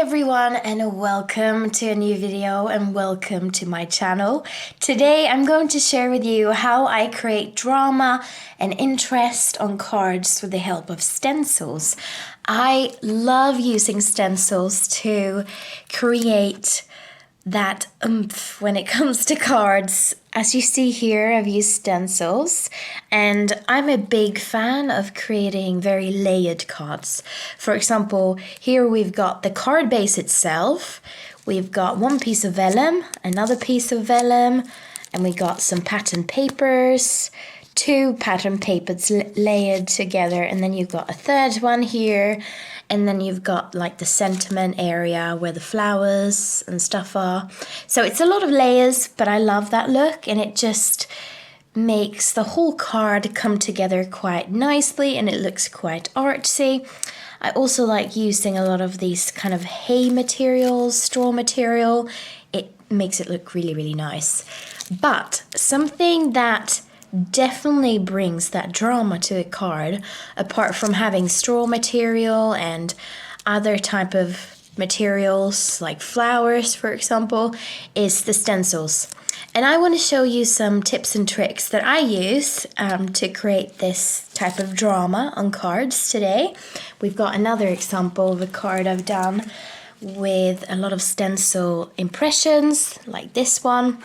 everyone, and welcome to a new video and welcome to my channel. Today I'm going to share with you how I create drama and interest on cards with the help of stencils. I love using stencils to create that oomph when it comes to cards. As you see here, I've used stencils, and I'm a big fan of creating very layered cards. For example, here we've got the card base itself, we've got one piece of vellum, another piece of vellum, and we got some pattern papers, two pattern papers layered together, and then you've got a third one here, and then you've got like the sentiment area where the flowers and stuff are. So it's a lot of layers, but I love that look, and it just makes the whole card come together quite nicely, and it looks quite artsy. I also like using a lot of these kind of hay materials, straw material. It makes it look really, really nice. But something that definitely brings that drama to a card, apart from having straw material and other type of materials like flowers, for example, is the stencils. And I want to show you some tips and tricks that I use to create this type of drama on cards today. We've got another example of a card I've done with a lot of stencil impressions, like this one.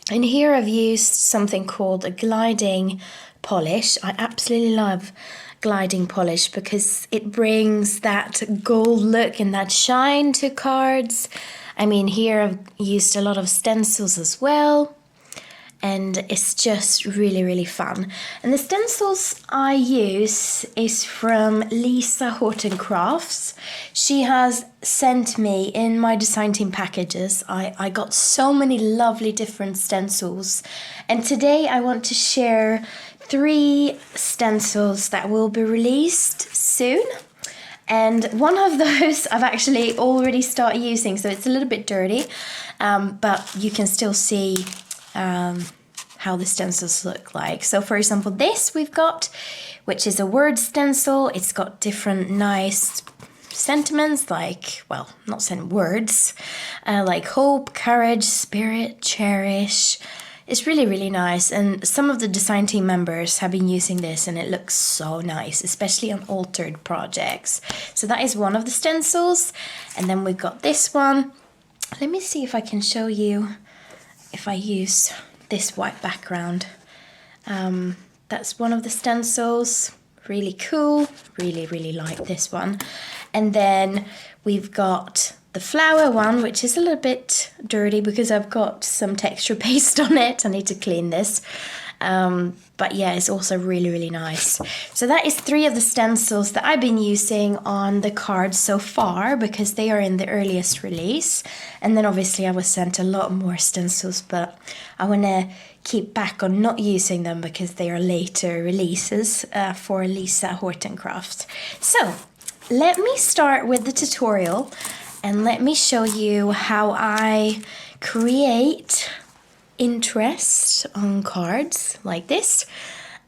And here I've used something called a gliding polish. I absolutely love gliding polish because it brings that gold look and that shine to cards. I mean, here I've used a lot of stencils as well, and it's just really, really fun. And the stencils I use is from Horton Crafts. She has sent me in my design team packages. I got so many lovely different stencils. And today I want to share 3 stencils that will be released soon. And one of those I've actually already started using, so it's a little bit dirty, but you can still see how the stencils look like. So for example, this we've got, which is a word stencil. It's got different nice sentiments, like, well, not words, like hope, courage, spirit, cherish. It's really, really nice, and some of the design team members have been using this, and it looks so nice, especially on altered projects. So that is one of the stencils, and then we've got this one. Let me see if I can show you if I use this white background. That's one of the stencils. Really cool. Really, really like this one. And then we've got the flower one, which is a little bit dirty because I've got some texture paste on it. I need to clean this. But yeah, it's also really, really nice. So that is 3 of the stencils that I've been using on the cards so far because they are in the earliest release. And then obviously I was sent a lot more stencils, but I want to keep back on not using them because they are later releases for Horton Crafts. So let me start with the tutorial and let me show you how I create interest on cards like this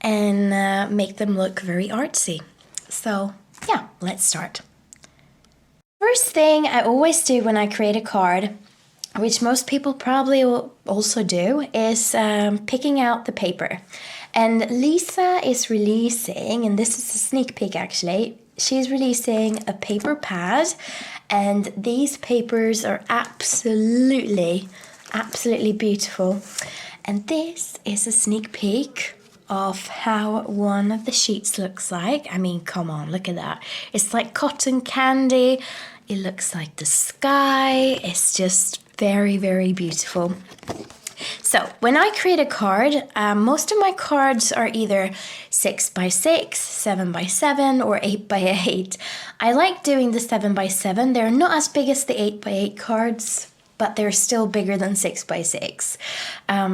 and make them look very artsy. So yeah, let's start. First thing I always do when I create a card, which most people probably will also do, is picking out the paper. And Lisa is releasing, and this is a sneak peek actually, she's releasing a paper pad, and these papers are absolutely beautiful. And this is a sneak peek of how one of the sheets looks like. I mean, come on, look at that. It's like cotton candy. It looks like the sky. It's just very, very beautiful. So when I create a card, most of my cards are either 6x6, 7x7, or 8x8. I like doing the 7x7. They're not as big as the 8x8 cards, but they're still bigger than 6x6.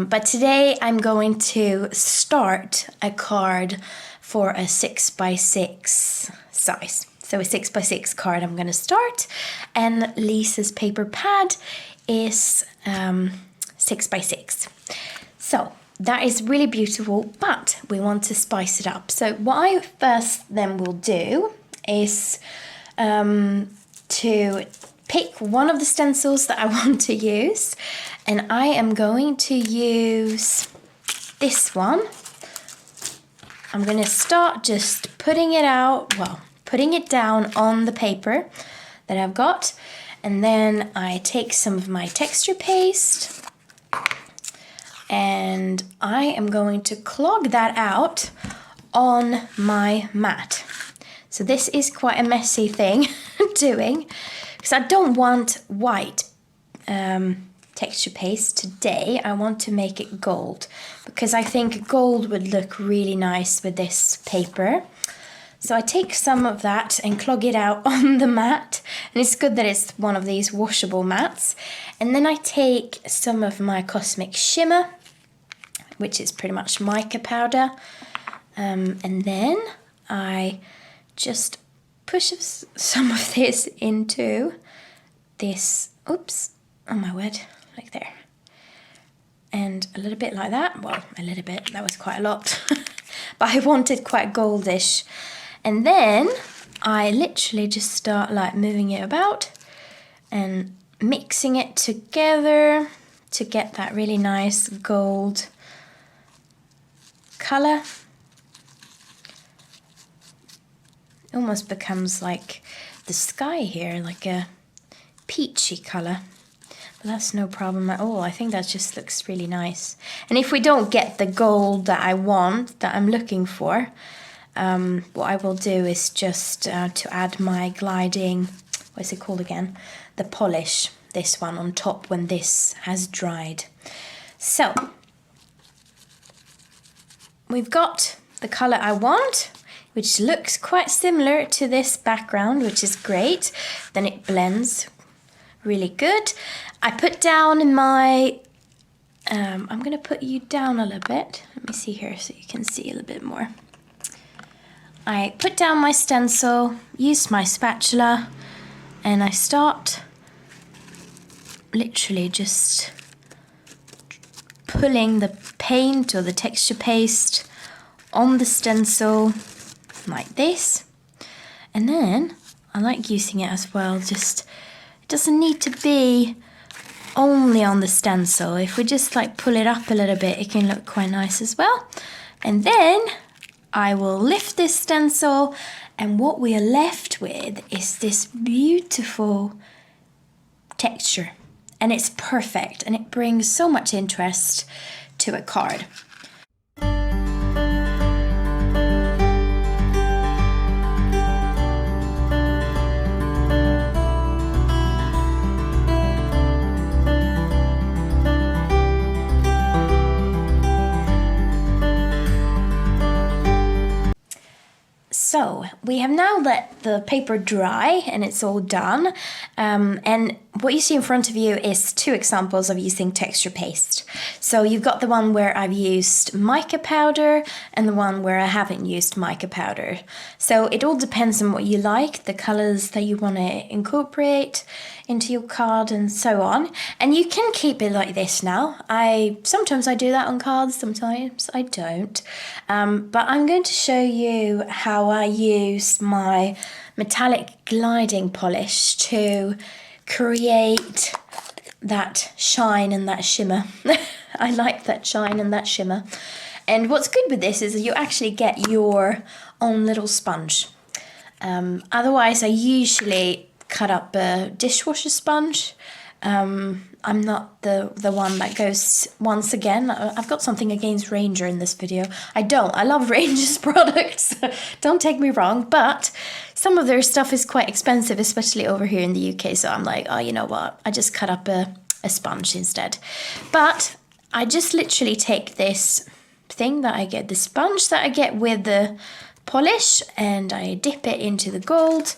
But today I'm going to start a card for a 6x6 size. So a 6x6 card I'm going to start, and Lisa's paper pad is 6x6. So that is really beautiful, but we want to spice it up. So what I first then will do is to pick one of the stencils that I want to use, and I am going to use this one. I'm going to start just putting it out, well, putting it down on the paper that I've got, and then I take some of my texture paste and I am going to clog that out on my mat. So this is quite a messy thing doing, because I don't want white texture paste today. I want to make it gold, because I think gold would look really nice with this paper. So I take some of that and clog it out on the mat, and it's good that it's one of these washable mats. And then I take some of my Cosmic Shimmer, which is pretty much mica powder, and then I just push some of this into this, oops, oh my word, like there. And a little bit like that, well, a little bit, that was quite a lot. But I wanted quite goldish. And then I literally just start like moving it about and mixing it together to get that really nice gold color. It almost becomes like the sky here, like a peachy color. But that's no problem at all. I think that just looks really nice. And if we don't get the gold that I want, that I'm looking for, what I will do is just to add my gliding, what is it called again? The polish, this one on top when this has dried. So, we've got the color I want, which looks quite similar to this background, which is great. Then it blends really good. I put down my, I'm going to put you down a little bit. Let me see here so you can see a little bit more. I put down my stencil, use my spatula, and I start literally just pulling the paint or the texture paste on the stencil like this. And then I like using it as well, just, it doesn't need to be only on the stencil. If we just like pull it up a little bit, it can look quite nice as well. And then I will lift this stencil, and what we are left with is this beautiful texture. And it's perfect, and it brings so much interest to a card. So we have now let the paper dry and it's all done, and what you see in front of you is two examples of using texture paste. So you've got the one where I've used mica powder and the one where I haven't used mica powder. So it all depends on what you like, the colors that you want to incorporate into your card and so on. And you can keep it like this now. Sometimes I do that on cards, sometimes I don't. But I'm going to show you how I use my metallic gliding polish to create that shine and that shimmer. I like that shine and that shimmer. And what's good with this is you actually get your own little sponge. Otherwise, I usually cut up a dishwasher sponge. I'm not the one that goes, once again, I've got something against Ranger in this video. I don't. I love Ranger's products. Don't take me wrong, but some of their stuff is quite expensive, especially over here in the UK. So I'm like, oh, you know what? I just cut up a sponge instead. But I just literally take this thing that I get, the sponge that I get with the polish, and I dip it into the gold.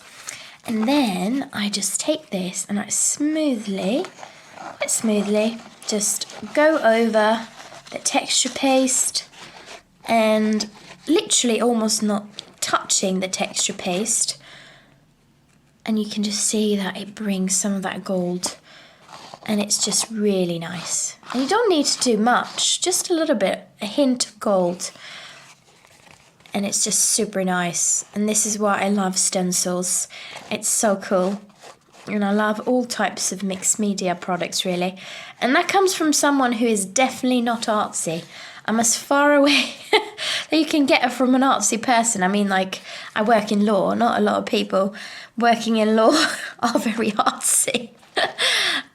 And then I just take this and I quite smoothly, just go over the texture paste, and literally almost not touching the texture paste. And you can just see that it brings some of that gold, and it's just really nice. And you don't need to do much, just a little bit, a hint of gold. And it's just super nice. And this is why I love stencils. It's so cool. and I love all types of mixed media products, really. And that comes from someone who is definitely not artsy. I'm as far away that you can get from an artsy person. I mean, like, I work in law. Not a lot of people working in law are very artsy.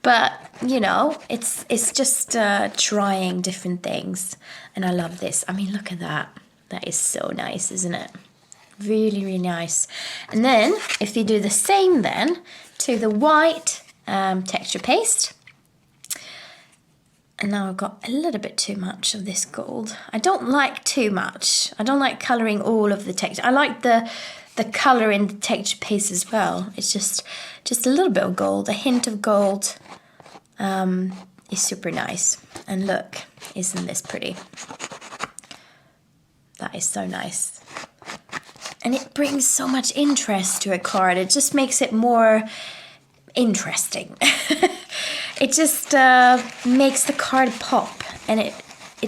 But, you know, it's just trying different things. And I love this. I mean, look at that. That is so nice, isn't it? Really, really nice. And then, if you do the same then to the white texture paste. And now I've got a little bit too much of this gold. I don't like too much. I don't like colouring all of the texture. I like the colour in the texture paste as well. It's just a little bit of gold. A hint of gold is super nice. And look, isn't this pretty? That is so nice. And it brings so much interest to a card. It just makes it more interesting. It just makes the card pop. And it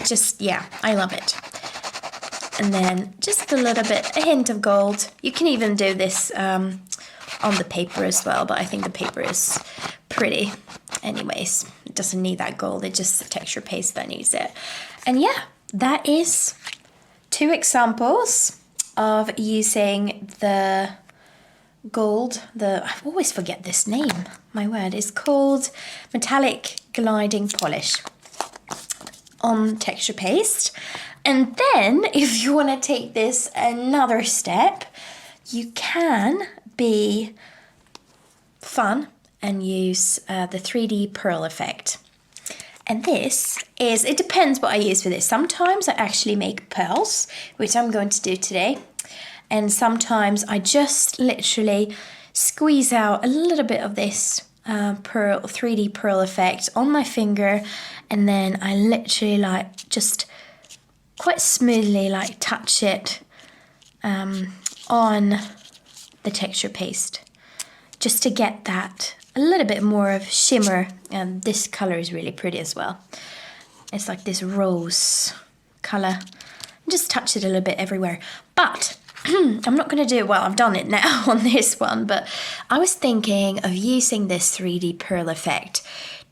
just, yeah, I love it. And then just a little bit, a hint of gold. You can even do this on the paper as well, but I think the paper is pretty anyways. It doesn't need that gold. It's just the texture paste that needs it. And yeah, that is 2 examples of using the gold, I always forget this name, my word, it's called metallic gliding polish on texture paste. And then if you want to take this another step, you can be fun and use the 3D pearl effect. And this is, it depends what I use for this. Sometimes I actually make pearls, which I'm going to do today. And sometimes I just literally squeeze out a little bit of this 3D pearl effect on my finger. And then I literally like just quite smoothly like touch it on the texture paste. Just to get that a little bit more of shimmer, and this color is really pretty as well. It's like this rose color. Just touch it a little bit everywhere. But I'm not going to do it, well, I've done it now on this one, but I was thinking of using this 3D pearl effect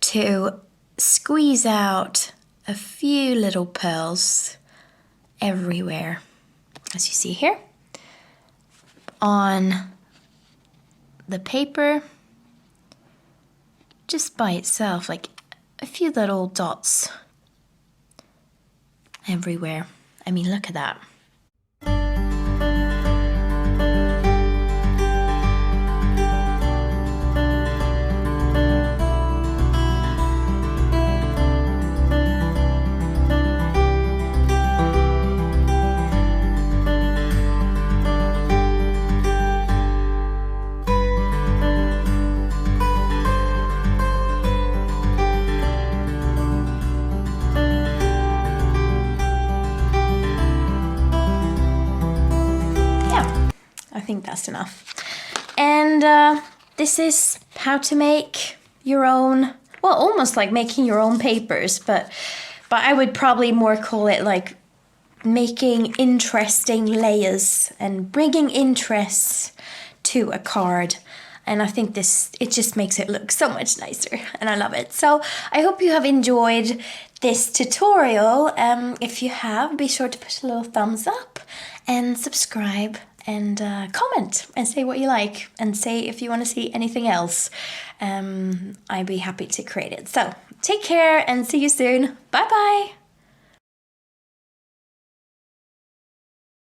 to squeeze out a few little pearls everywhere, as you see here, on the paper, just by itself, like a few little dots everywhere. I mean, look at that. I think that's enough. And this is how to make your own, well, almost like making your own papers, but I would probably more call it like making interesting layers and bringing interest to a card. And I think it just makes it look so much nicer, and I love it. So I hope you have enjoyed this tutorial. If you have, be sure to put a little thumbs up and subscribe. And comment and say what you like, and say if you want to see anything else. I'd be happy to create it. So take care and see you soon. Bye bye.